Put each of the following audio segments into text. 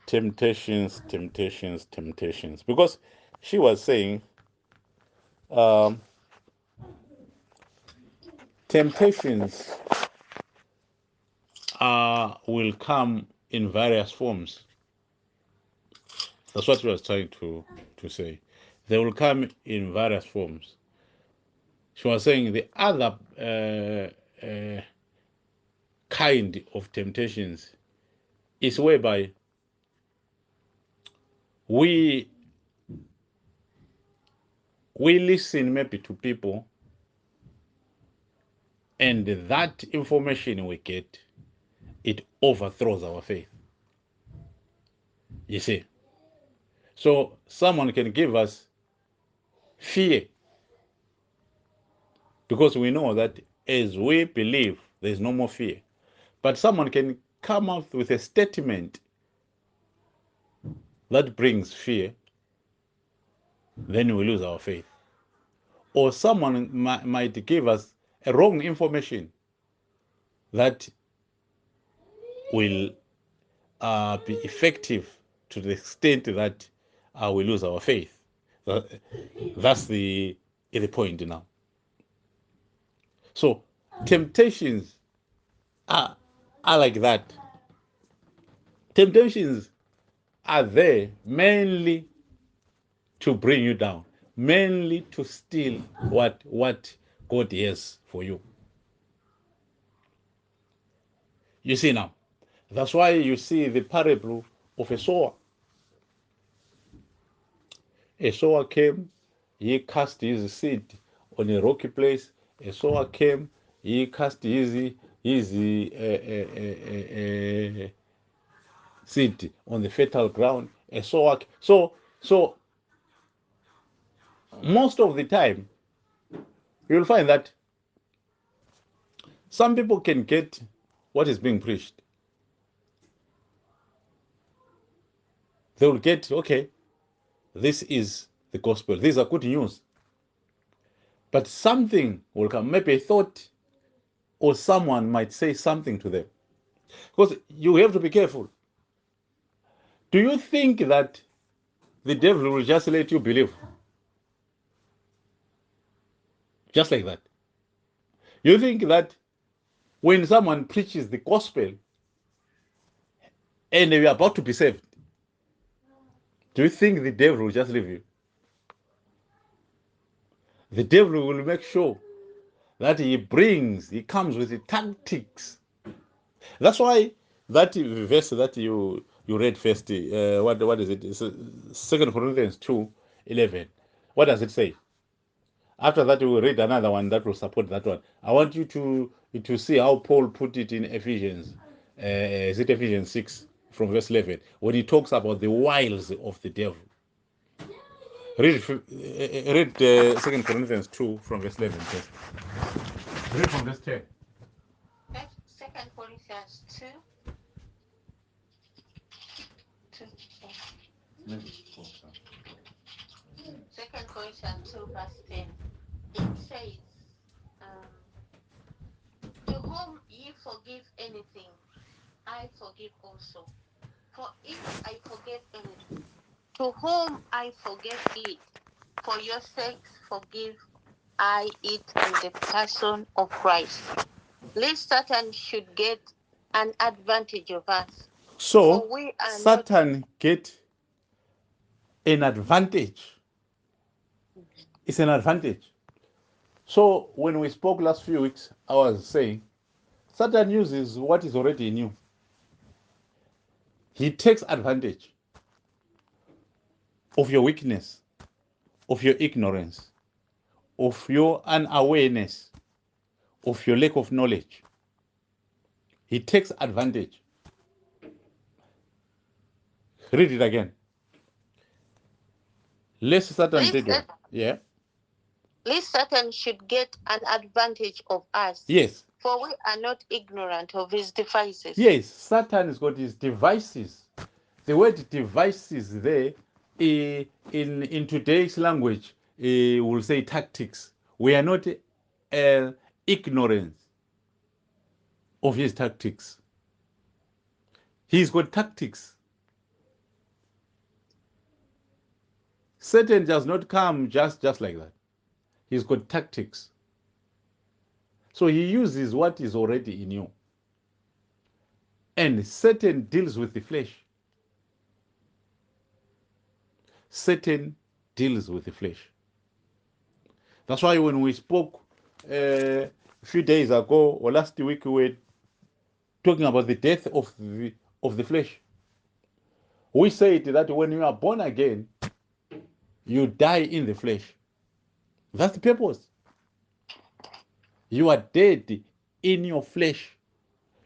Temptations, temptations, temptations. Because she was saying, um, temptations will come in various forms. That's what she was trying to say. They will come in various forms. She was saying the other kind of temptations is whereby we we listen maybe to people, and that information we get, it overthrows our faith. You see, so someone can give us fear because we know that as we believe, there's no more fear. But someone can come up with a statement that brings fear, then we lose our faith. Or someone might give us a wrong information that will be effective to the extent that we lose our faith. That's the point now. So temptations are, are like that. Temptations are there mainly to bring you down, mainly to steal what God has for you. You see now, that's why you see the parable of a sower. A sower came, he cast his seed on a rocky place. A sower came, he cast his seed on the fertile ground. A sower. So most of the time, you'll find that some people can get what is being preached. They will get, okay, this is the gospel. These are good news. But something will come, maybe a thought, or someone might say something to them. Because you have to be careful. Do you think that the devil will just let you believe? Just like that. You think that when someone preaches the gospel and you're about to be saved, do you think the devil will just leave you? The devil will make sure that he comes with the tactics. That's why that verse that you read first, what is it? It's 2 Corinthians 2:11. What does it say? After that, we will read another one that will support that one. I want you to see how Paul put it in Ephesians. Is it Ephesians 6 from verse 11? When he talks about the wiles of the devil. Read 2 Corinthians 2 from verse 11 first. Read from verse 10. Second Corinthians 2, 2 Second Corinthians 2 verse 10. It says, um, to whom ye forgive anything, I forgive also. For if I forget anything, to whom I forget it, for your sakes forgive I it in the person of Christ. Lest Satan should get an advantage of us. So For we are not. Satan get an advantage. It's an advantage. So when we spoke last few weeks, I was saying Satan uses what is already in you. He takes advantage of your weakness, of your ignorance, of your unawareness, of your lack of knowledge. He takes advantage. Read it again. Lest Satan did what? Yeah. Lest Satan should get an advantage of us. Yes. For we are not ignorant of his devices. Yes, Satan has got his devices. The word devices there, in today's language, we'll say tactics. We are not ignorant of his tactics. He's got tactics. Satan does not come just like that. He's got tactics. So he uses what is already in you. And Satan deals with the flesh. Satan deals with the flesh. That's why when we spoke a few days ago or last week, we were talking about the death of the flesh. We said that when you are born again, you die in the flesh. That's the purpose. You are dead in your flesh.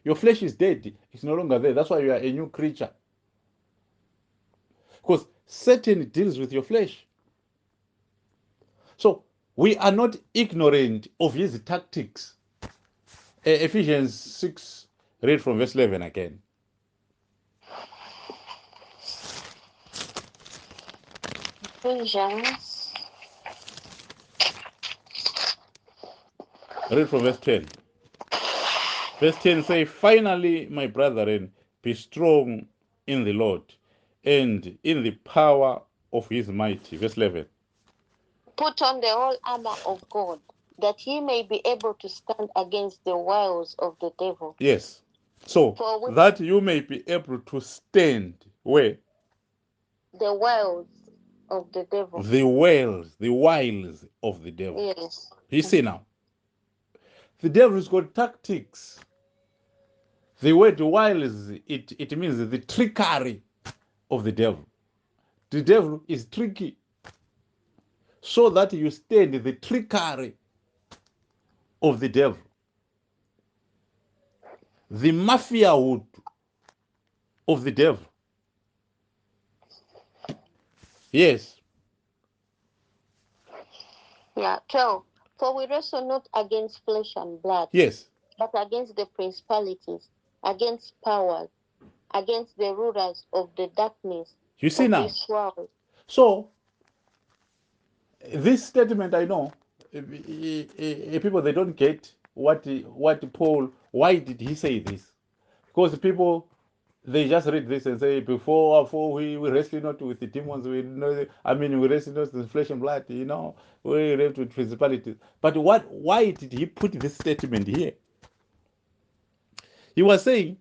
Your flesh is dead. It's no longer there. That's why you are a new creature. Because Satan deals with your flesh. So we are not ignorant of his tactics. Ephesians 6, read from verse 11 again. Ephesians. Read from verse 10. Verse 10 say, finally, my brethren, be strong in the Lord and in the power of his might. Verse 11. Put on the whole armor of God, that ye may be able to stand against the wiles of the devil. Yes. So that you may be able to stand where? The wiles of the devil. The wiles of the devil. Yes. You see now. The devil's got tactics. The word wiles, it means the trickery of the devil. The devil is tricky. So that you stand the trickery of the devil. The mafiahood of the devil. Yes. Yeah, 12. For we wrestle not against flesh and blood. Yes. But against the principalities, against powers, against the rulers of the darkness You see of now. this world. So this statement, I know people, they don't get what Paul, why did he say this? Because people, they just read this and say, before we wrestle not with the demons, we wrestle not with flesh and blood, we wrestle with principalities. But why did he put this statement here? He was saying,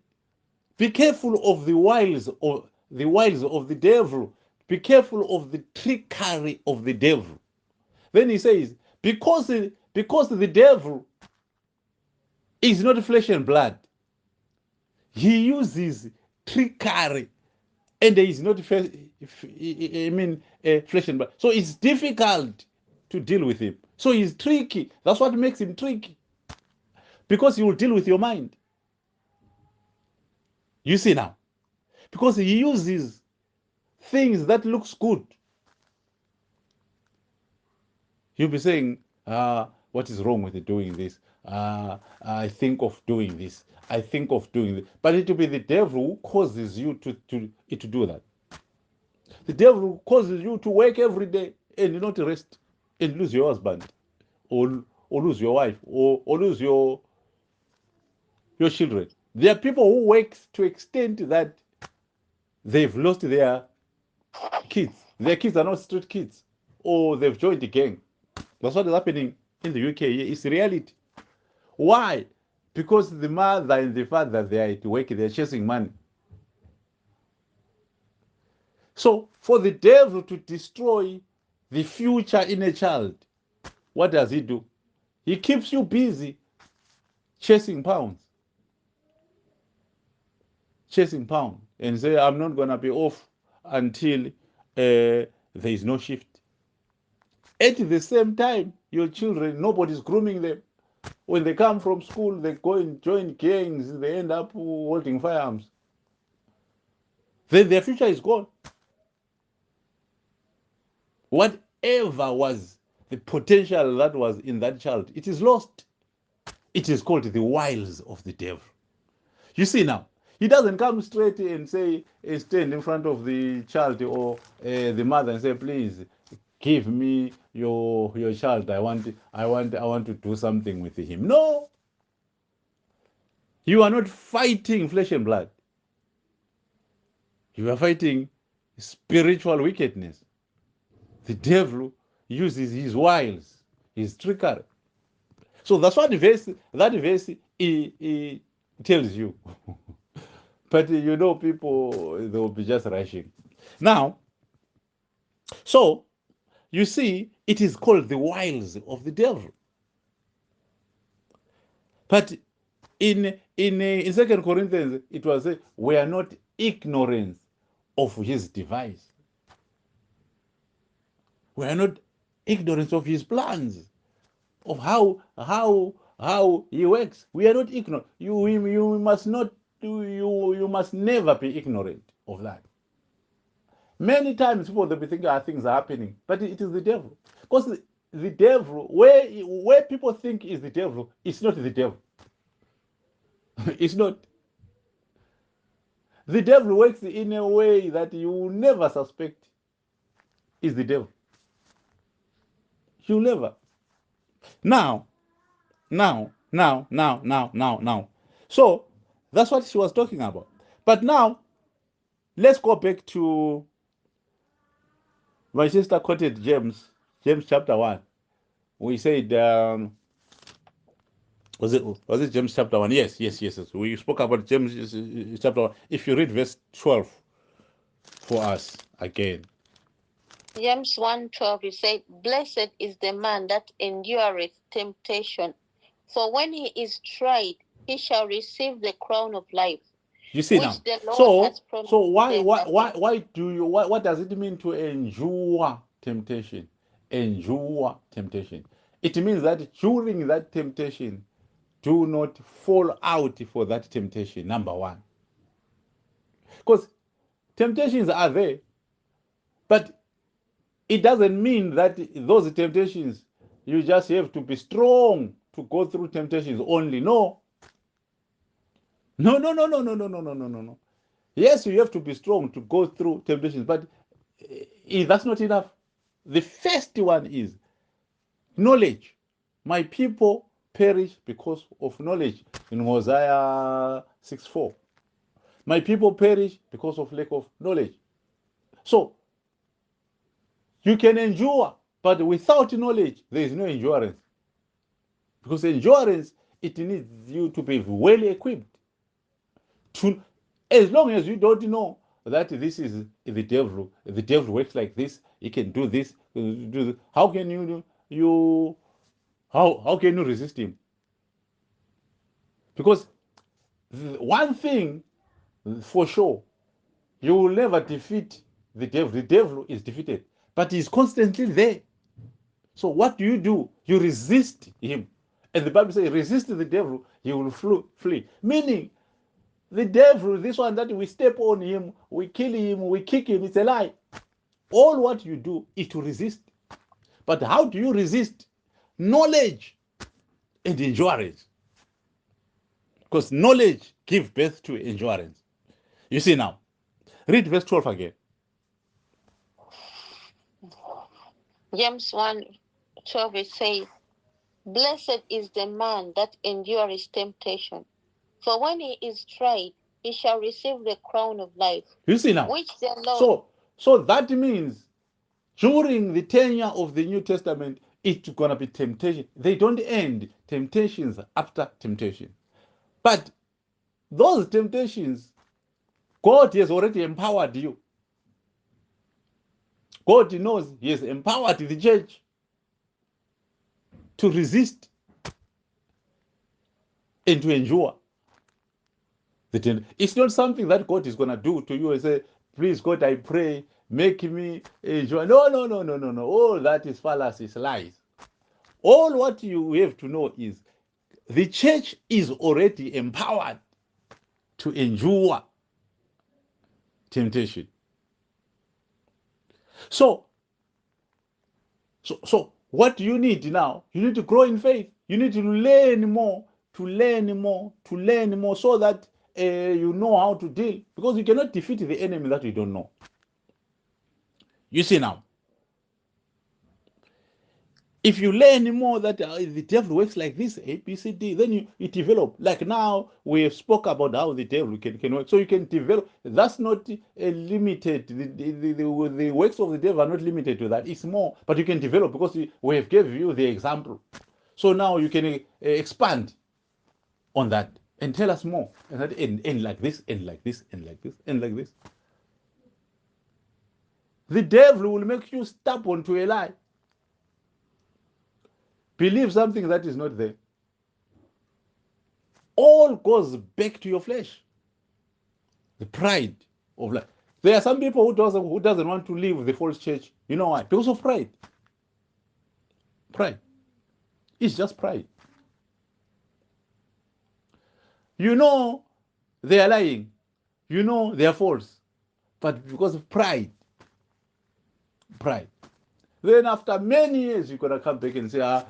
be careful of the wiles of the devil. Be careful of the trickery of the devil. Then he says, because the devil is not flesh and blood, he uses trickery, and there is not flesh and blood. So it's difficult to deal with him. So he's tricky. That's what makes him tricky. Because he will deal with your mind. You see now. Because he uses things that looks good. He'll be saying, what is wrong with doing this? I think of doing this. I think of doing this. But it will be the devil who causes you to do that. The devil causes you to work every day and not rest and lose your husband or lose your wife or lose your children. There are people who work to extent that they've lost their kids. Their kids are not street kids, or they've joined the gang. That's what is happening in the UK. It's reality. Why? Because the mother and the father, they are at work, they're chasing money. So for the devil to destroy the future in a child, what does he do? He keeps you busy chasing pounds. Chasing pounds. And say, I'm not going to be off until there is no shift. At the same time, your children, nobody's grooming them. When they come from school, they go and join gangs, they end up holding firearms. Then their future is gone. Whatever was the potential that was in that child, it is lost. It is called the wiles of the devil. You see now, he doesn't come straight and say, stand in front of the child or the mother and say, please give me your child. I want to do something with him. No. You are not fighting flesh and blood. You are fighting spiritual wickedness. The devil uses his wiles, his trickery. So that's what that verse he tells you. But people, they will be just rushing. Now, so you see, it is called the wiles of the devil. But in 2 Corinthians, it was we are not ignorant of his device. We are not ignorant of his plans, of how he works. We are not ignorant. You must not you must never be ignorant of that. Many times people they'll be thinking things are happening, but it is the devil. Because the devil, where people think is the devil, it's not the devil. It's not. The devil works in a way that you will never suspect is the devil. You never. Now, now. So that's what she was talking about. But now, let's go back to my sister quoted James chapter 1. We said, was it James chapter 1? Yes. We spoke about James chapter 1. If you read verse 12 for us again. James 1:12, it said, "Blessed is the man that endureth temptation, for when he is tried, he shall receive the crown of life, You see which now. the Lord So has promised so to why them why that why love why do you what does it mean to endure temptation? Endure temptation. It means that during that temptation, do not fall out for that temptation. Number one, because temptations are there, but it doesn't mean that those temptations you just have to be strong to go through temptations only. No. Yes, you have to be strong to go through temptations, but that's not enough. The first one is knowledge. My people perish because of knowledge in Hosea 6:4. My people perish because of lack of knowledge. So you can endure, but without knowledge, there is no endurance. Because endurance, it needs you to be well equipped. To, as long as you don't know that this is the devil works like this. He can do this. Do this. How can you how can you resist him? Because one thing for sure, you will never defeat the devil. The devil is defeated, but he's constantly there. So what do? You resist him. And the Bible says, resist the devil, he will flee. Meaning, the devil, this one that we step on him, we kill him, we kick him, it's a lie. All what you do is to resist. But how do you resist? Knowledge and endurance. Because knowledge gives birth to endurance. You see now. Read verse 12 again. James 1:12, it says, "Blessed is the man that endures temptation, for when he is tried, he shall receive the crown of life, You see now. which the Lord..." So that means during the tenure of the New Testament, it's gonna be temptation. They don't end temptations after temptation. But those temptations, God has already empowered you. God knows He has empowered the church to resist and to endure. It's not something that God is going to do to you and say, please, God, I pray, make me endure. No. All that is fallacy, is lies. All what you have to know is the church is already empowered to endure temptation. So what do you need now? You need to grow in faith. You need to learn more, so that you know how to deal. Because you cannot defeat the enemy that you don't know. You see now. If you learn more that the devil works like this, A, B, C, D, then you develop. Like now, we have spoke about how the devil can work. So you can develop. That's not limited. The works of the devil are not limited to that. It's more, but you can develop because we have gave you the example. So now you can expand on that and tell us more. And that end like this, end like this, end like this, end like this. The devil will make you stubborn to a lie. Believe something that is not there. All goes back to your flesh. The pride of life. There are some people who doesn't want to leave the false church. You know why? Because of pride. Pride. It's just pride. You know they are lying. You know they are false. But because of pride. Pride. Then after many years, you're gonna come back and say, some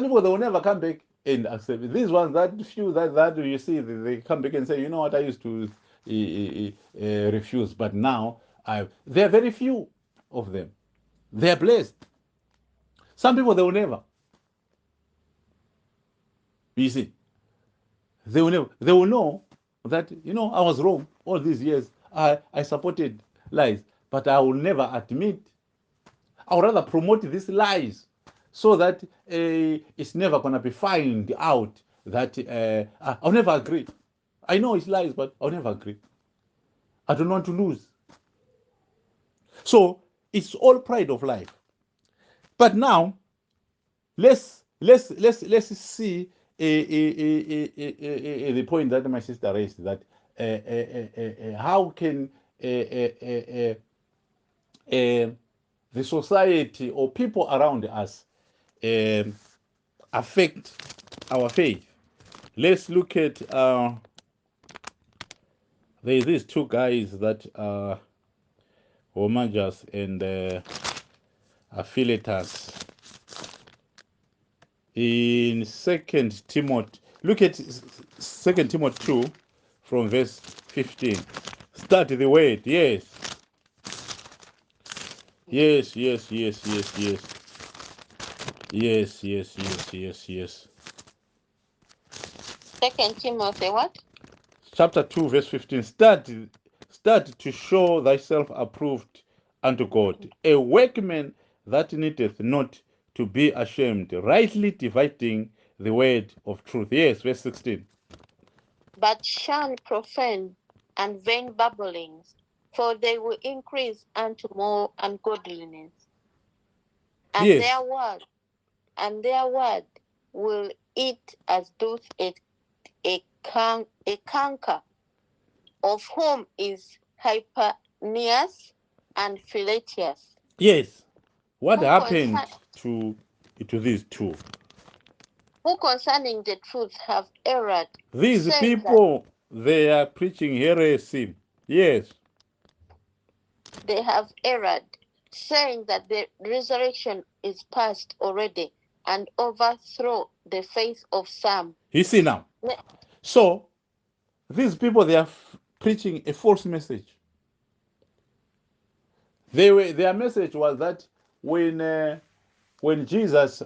people they will never come back and accept it. These ones, that few that you see, they come back and say, you know what, I used to refuse, but now there are very few of them. They are blessed. Some people they will never. You see, they will never. They will know that I was wrong all these years. I supported lies, but I will never admit. I would rather promote these lies so that it's never going to be found out that I'll never agree. I know it's lies, but I'll never agree. I don't want to lose. So it's all pride of life. But now let's see the point that my sister raised, that how can the society or people around us um, affect our faith. Let's look at there's these two guys that are homagers and affiliates in Second Timothy. Look at Second Timothy 2 from verse 15. Start the word. Yes. Yes, yes, yes, yes, yes. Yes, yes, yes, yes, yes. Second Timothy what? Chapter 2, verse 15. Start to show thyself approved unto God, a workman that needeth not to be ashamed, rightly dividing the word of truth. Yes, verse 16. But shun profane and vain babblings, for they will increase unto more ungodliness. And Yes, their word will eat as doth a canker, of whom is Hyperneus and Philetius, yes. What who, happened concer- to these two? who concerning the truth have erred, These saying that people, they are preaching heresy. Yes. they have erred, saying that the resurrection is past already, and overthrow the faith of some. You see now. So, these people, they are preaching a false message. Their message was that when Jesus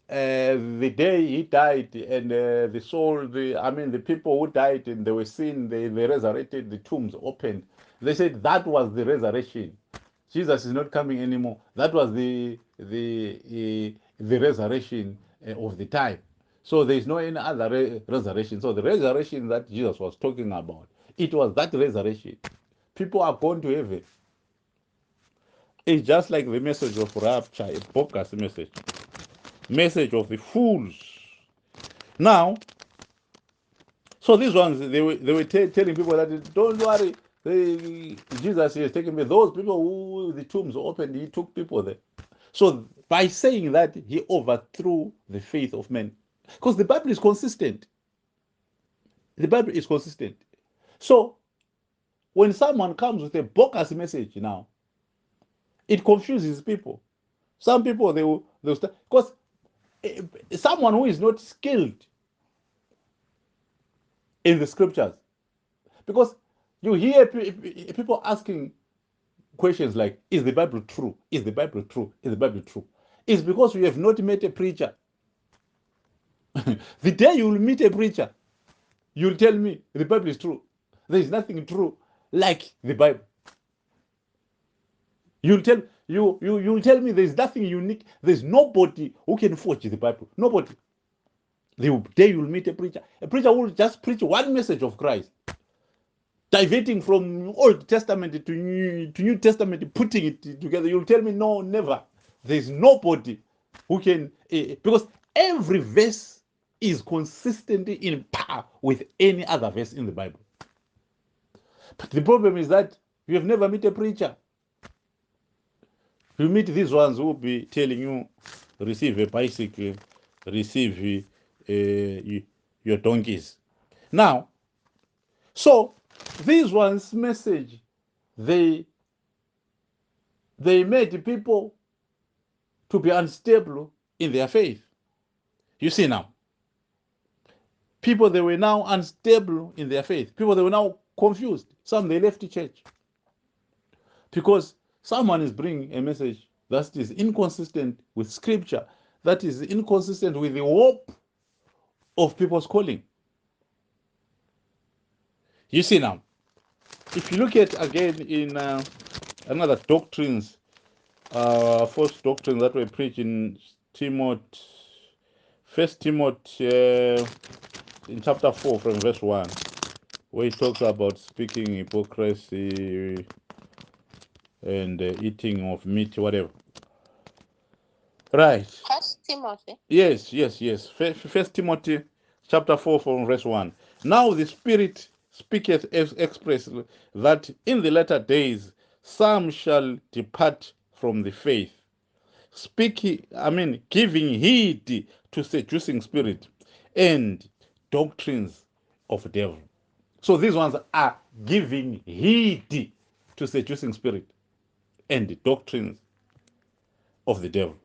the day he died, and the people who died and they were seen, they resurrected, the tombs opened. They said that was the resurrection. Jesus is not coming anymore. That was the resurrection of the time. So there is no any other resurrection. So the resurrection that Jesus was talking about, it was that resurrection. People are going to heaven. It's just like the message of rapture, a bogus message of the fools. Now, so these ones, they were telling people that don't worry, Jesus is taking me. Those people who the tombs opened, he took people there. So by saying that, he overthrew the faith of men, because the Bible is consistent. The Bible is consistent. So when someone comes with a bogus message now, it confuses people. Some people they'll start, because someone who is not skilled in the scriptures, because you hear people asking questions like, is the Bible true? Is the Bible true? Is the Bible true? It's because you have not met a preacher. The day you will meet a preacher, you'll tell me the Bible is true. There is nothing true like the Bible. You'll tell me there is nothing unique. There's nobody who can forge the Bible. Nobody. The day you'll meet a preacher will just preach one message of Christ, diverting from Old Testament to New Testament, putting it together. You'll tell me, no, never. There's nobody who can, because every verse is consistent in power with any other verse in the Bible. But the problem is that you have never met a preacher. You meet these ones who will be telling you, receive a bicycle, receive your donkeys. Now, so these ones' message, they made people to be unstable in their faith. You see now, people, they were now unstable in their faith. People, they were now confused. Some, they left the church because someone is bringing a message that is inconsistent with scripture, that is inconsistent with the hope of people's calling. You see now, if you look at again in another doctrines, false doctrines that were preached in Timothy, First Timothy, in chapter 4 from verse 1, where he talks about speaking hypocrisy and eating of meat, whatever. Right. First Timothy. Yes. First Timothy chapter 4 from verse 1. Now the Spirit speaketh expressly that in the latter days some shall depart from the faith, giving heed to seducing spirit and doctrines of devil. So these ones are giving heed to seducing spirit and doctrines of the devil.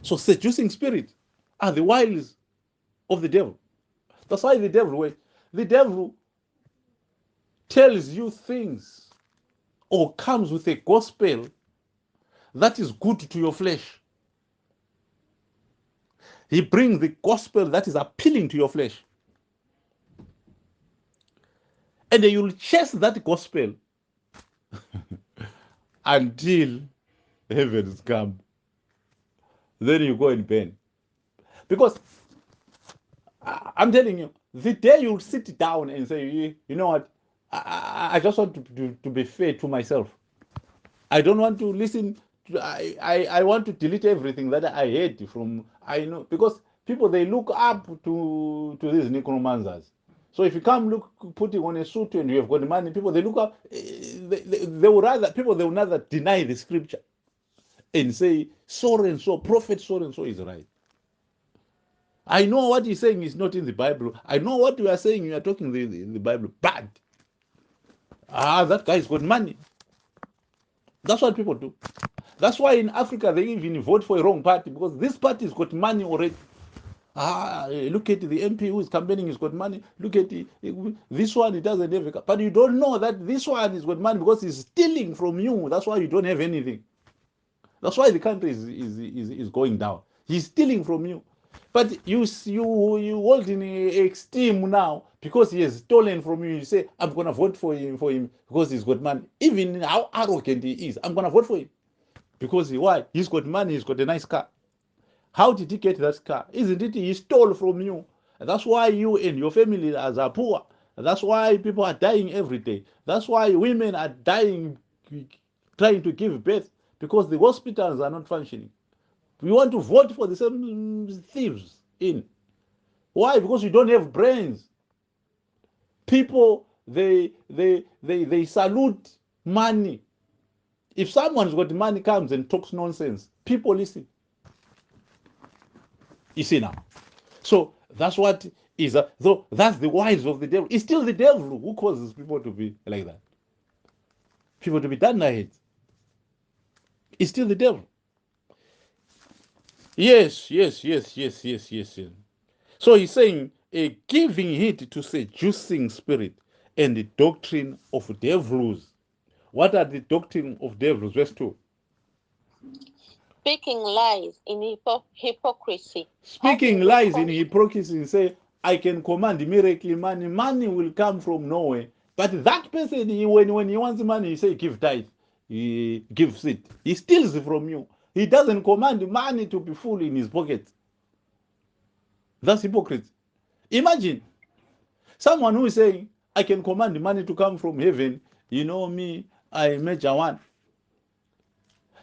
So seducing spirit are the wiles of the devil. That's why the devil tells you things or comes with a gospel that is good to your flesh. He brings the gospel that is appealing to your flesh. And then you'll chase that gospel until heavens come. Then you go and burn. Because I'm telling you, the day you'll sit down and say, you know what, I just want to be fair to myself. I don't want to listen. I want to delete everything that I heard from, I know, because people, they look up to these necromancers. So if you come putting on a suit and you have got money, people, they look up, they will rather deny the scripture and say, so and so, prophet so and so is right. I know what he's saying is not in the Bible. I know what you are saying, you are talking the Bible, but that guy's got money. That's what people do. That's why in Africa they even vote for a wrong party, because this party's got money already. Look at the MP who is campaigning, he's got money. Look at this one, he doesn't have a, but you don't know that this one is got money because he's stealing from you. That's why you don't have anything. That's why the country is going down. He's stealing from you. But you hold in esteem now because he has stolen from you. You say, I'm going to vote for him because he's got money. Even how arrogant he is, I'm going to vote for him. Because why? He's got money, he's got a nice car. How did he get that car? Isn't it he stole from you? That's why you and your family are poor. That's why people are dying every day. That's why women are dying trying to give birth, because the hospitals are not functioning. We want to vote for the same thieves in. Why? Because you don't have brains. People, they salute money. If someone's got money comes and talks nonsense, people listen. You see now. So that's what is, so that's the wiles of the devil. It's still the devil who causes people to be like that. People to be done ahead. It's still the devil. Yes. So he's saying, giving heed to seducing spirit and the doctrine of devils, What are the doctrine of devils? Verse 2. Speaking lies in hypocrisy. Speaking Having the lies in conscience. hypocrisy, say, I can command miracle money. Money will come from nowhere. But that person, when he wants money, he say, give tithe. He gives it. He steals from you. He doesn't command money to be full in his pocket. That's hypocrisy. Imagine someone who is saying, I can command money to come from heaven. You know me, I major one.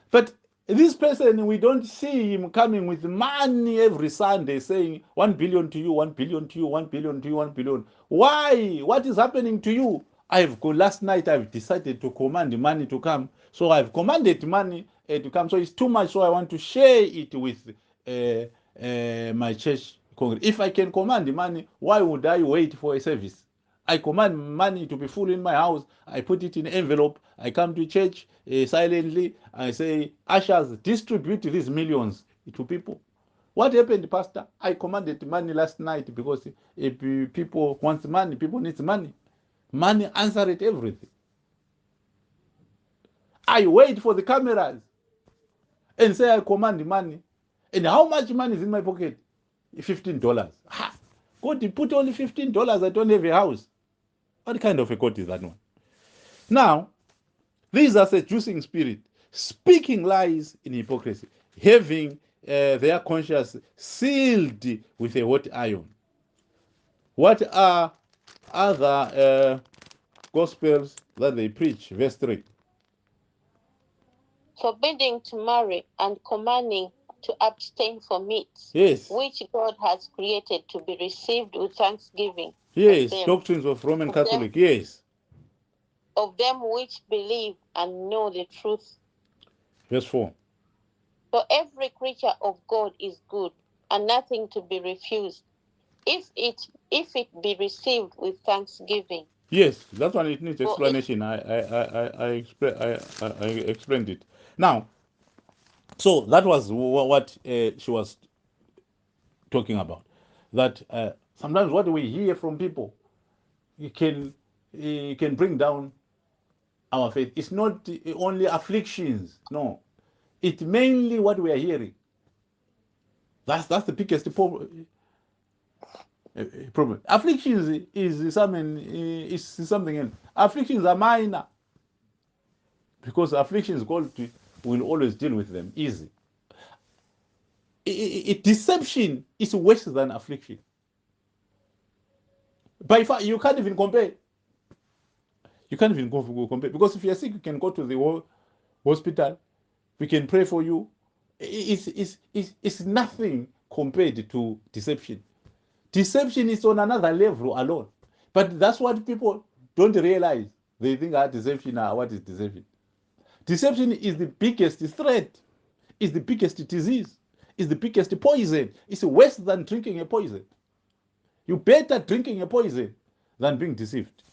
But this person, we don't see him coming with money every Sunday saying 1 billion to you, 1 billion to you, 1 billion to you, 1 billion. Why? What is happening to you? Last night I've decided to command money to come. So I've commanded money to come. So it's too much. So I want to share it with my church. If I can command the money, why would I wait for a service? I command money to be full in my house. I put it in an envelope. I come to church silently. I say, ushers, distribute these millions to people. What happened, Pastor? I commanded money last night because if people want money, people need money. Money answered everything. I wait for the cameras and say I command money. And how much money is in my pocket? $15. God, you put only $15. I don't have a house. What kind of a God is that one? Now, these are seducing spirit, speaking lies in hypocrisy, having their conscience sealed with a hot iron. What are other gospels that they preach? Verse 3. Forbidding to marry and commanding to abstain from meats, Yes. which God has created to be received with thanksgiving. Yes. Doctrines of Roman Catholic. Yes. Of them which believe and know the truth. Verse 4. For every creature of God is good, and nothing to be refused, if it be received with thanksgiving. Yes, that one it needs explanation. I explained it. Now, so that was what she was talking about. That sometimes what we hear from people, it can bring down our faith. It's not only afflictions. No, it's mainly what we are hearing. That's the biggest problem. Afflictions is something else. Afflictions are minor because afflictions God will always deal with them easy. Deception is worse than affliction. By far, you can't even compare. You can't even compare because if you're sick, you can go to the hospital. We can pray for you. It's nothing compared to deception. Deception is on another level alone. But that's what people don't realize. They think deception, what is deception? Deception is the biggest threat, is the biggest disease, is the biggest poison. It's worse than drinking a poison. You better drinking a poison than being deceived.